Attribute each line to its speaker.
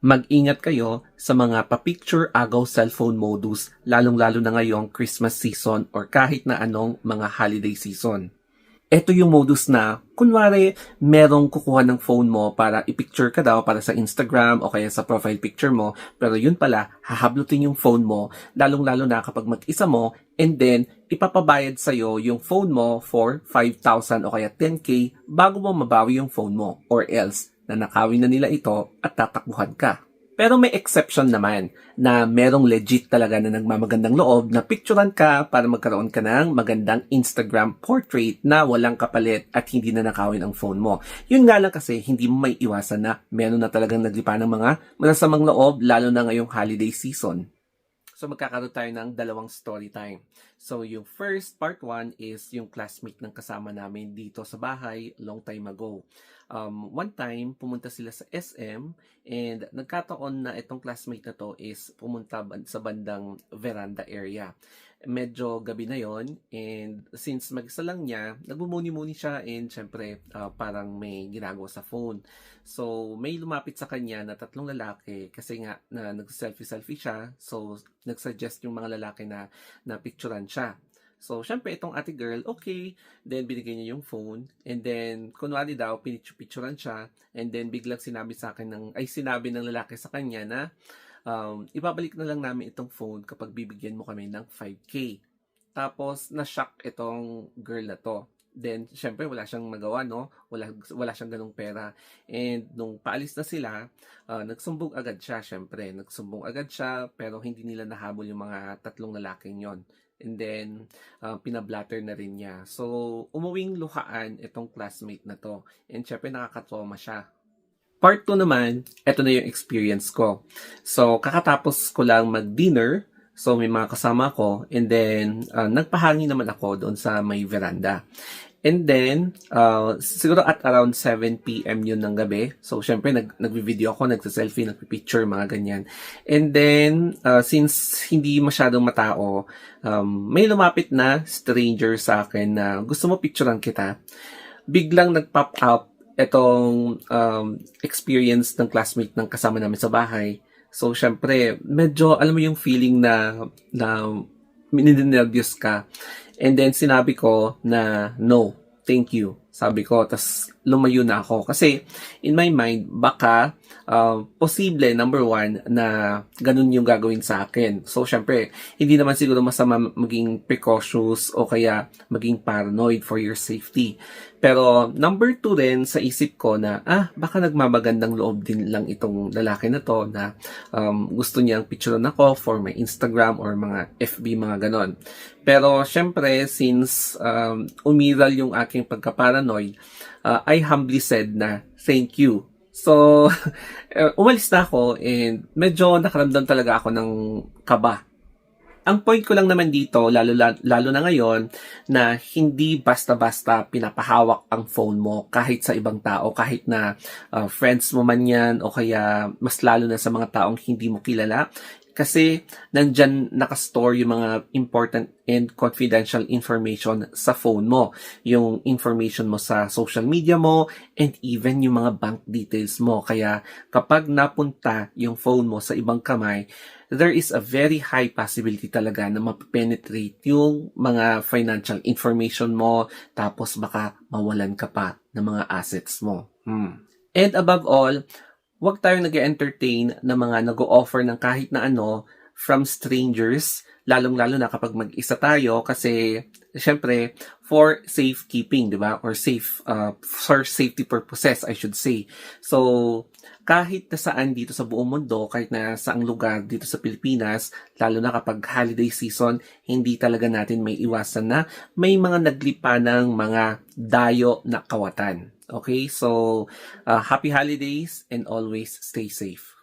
Speaker 1: Mag-ingat kayo sa mga pa-picture agaw cellphone modus, lalong-lalo na ngayong Christmas season or kahit na anong mga holiday season. Ito yung modus na, kunwari, merong kukuha ng phone mo para i-picture ka daw para sa Instagram o kaya sa profile picture mo, pero yun pala, hahablutin yung phone mo, lalong-lalo na kapag mag-isa mo, and then, ipapabayad sa'yo yung phone mo for 5,000 o kaya 10K bago mo mabawi yung phone mo, or else, nanakawin na nila ito at tatakbuhan ka. Pero may exception naman na merong legit talaga na nagmamagandang loob na picturean ka para magkaroon ka ng magandang Instagram portrait na walang kapalit at hindi na nakawin ang phone mo. Yun nga lang kasi hindi mo may iwasan na meron na talagang naglipa ng mga masasamang loob lalo na ngayong holiday season. So magkakaroon tayo ng dalawang story time. So yung first part 1 is yung classmate ng kasama namin dito sa bahay long time ago. One time, pumunta sila sa SM and nagkataon na itong classmate na to is pumunta sa bandang veranda area. Medyo gabi na yon and since mag-isa lang niya, nagbumuni-muni siya and syempre parang may ginagawa sa phone. So may lumapit sa kanya na tatlong lalaki kasi nga na nag-selfie-selfie siya. So nagsuggest yung mga lalaki na picturean siya. So, syempre, itong ate girl, okay. Then, binigay niya yung phone. And then, kunwari daw, pinicturan siya. And then, biglang sinabi ng lalaki sa kanya na, ibabalik na lang namin itong phone kapag bibigyan mo kami ng 5K. Tapos, na-shock itong girl na to. Then, syempre, wala siyang magawa, no? Wala siyang ganong pera. And, nung paalis na sila, nagsumbong agad siya, syempre. Nagsumbong agad siya, pero hindi nila nahabol yung mga tatlong lalaking yon. And then, pinablatter na rin niya. So, umuwing luhaan itong classmate na to. And syempre, nakakatrauma siya. Part 2 naman, ito na yung experience ko. So, kakatapos ko lang mag-dinner. So, may mga kasama ko. And then, nagpahangin naman ako doon sa may veranda. And then, siguro at around 7 p.m. yun ng gabi. So, syempre, nagvi-video ako, nagsa-selfie, nagpi-picture, mga ganyan. And then, since hindi masyadong matao, may lumapit na stranger sa akin na gusto mo picturean kita. Biglang nag-pop up itong experience ng classmate ng kasama namin sa bahay. So, syempre, medyo, alam mo yung feeling na mininervyos ka. And then, sinabi ko na, no, thank you. Sabi ko, tas lumayo na ako. Kasi, in my mind, baka, posible, number 1, na ganun yung gagawin sa akin. So, syempre, hindi naman siguro masama maging precautious o kaya maging paranoid for your safety. Pero, number 2 rin sa isip ko na, baka nagmamagandang loob din lang itong lalaki na to na gusto niyang picturean ako for my Instagram or mga FB, mga ganon. Pero, syempre, since umiral yung aking pagka-paranoid, I humbly said na, thank you. So, umalis na ako and medyo nakaramdam talaga ako ng kaba. Ang point ko lang naman dito, lalo na ngayon, na hindi basta-basta pinapahawak ang phone mo kahit sa ibang tao, kahit na friends mo man yan o kaya mas lalo na sa mga taong hindi mo kilala. Kasi nandyan nakastore yung mga important and confidential information sa phone mo. Yung information mo sa social media mo and even yung mga bank details mo. Kaya kapag napunta yung phone mo sa ibang kamay, there is a very high possibility talaga na mapenetrate yung mga financial information mo tapos baka mawalan ka pa ng mga assets mo. And above all, huwag tayong nag-entertain na mga nag-o-offer ng kahit na ano from strangers, lalong-lalo na kapag mag-isa tayo kasi syempre for safekeeping, di ba? Or for safety purposes, I should say. So, kahit na saan dito sa buong mundo, kahit na saang lugar dito sa Pilipinas, lalo na kapag holiday season, hindi talaga natin may iwasan na may mga naglipa ng mga dayo na kawatan. Okay, so happy holidays and always stay safe.